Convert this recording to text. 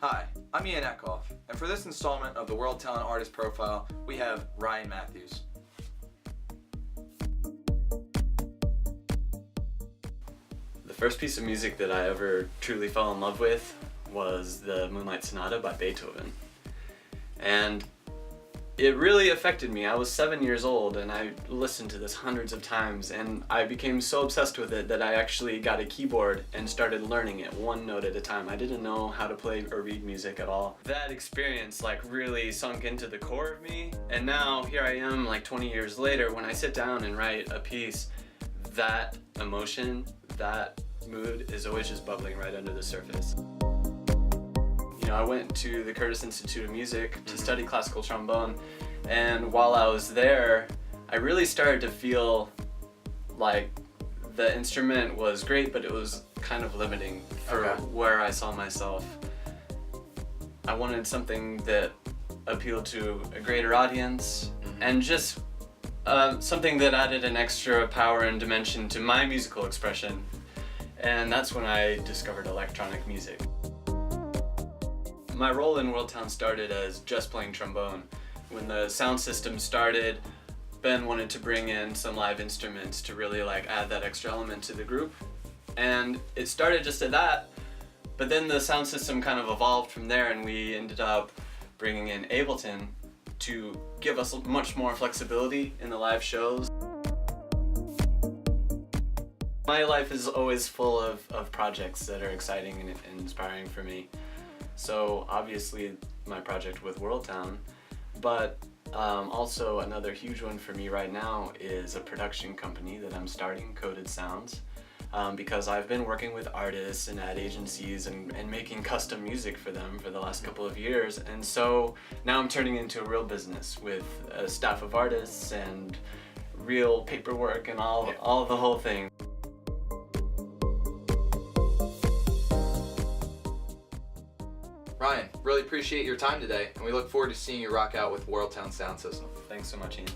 Hi, I'm Ian Eckhoff, and for this installment of the Worldtown Artist Profile, we have Ryan Matthews. The first piece of music that I ever truly fell in love with was the Moonlight Sonata by Beethoven. And it really affected me. I was 7 years old and I listened to this hundreds of times, and I became so obsessed with it that I actually got a keyboard and started learning it one note at a time. I didn't know how to play or read music at all. That experience really sunk into the core of me, and now here I am 20 years later. When I sit down and write a piece, that emotion, that mood is always just bubbling right under the surface. I went to the Curtis Institute of Music to study classical trombone, and while I was there, I really started to feel like the instrument was great, but it was kind of limiting for where I saw myself. I wanted something that appealed to a greater audience, and just something that added an extra power and dimension to my musical expression. And that's when I discovered electronic music. My role in Worldtown started as just playing trombone. When the sound system started, Ben wanted to bring in some live instruments to really add that extra element to the group. And it started just at that, but then the sound system kind of evolved from there, and we ended up bringing in Ableton to give us much more flexibility in the live shows. My life is always full of projects that are exciting and inspiring for me. So obviously my project with Worldtown, but also another huge one for me right now is a production company that I'm starting, Coded Sounds, because I've been working with artists and ad agencies and making custom music for them for the last couple of years, and so now I'm turning into a real business with a staff of artists and real paperwork and all the whole thing. Ryan, really appreciate your time today, and we look forward to seeing you rock out with Worldtown Sound System. Thanks so much, Ian.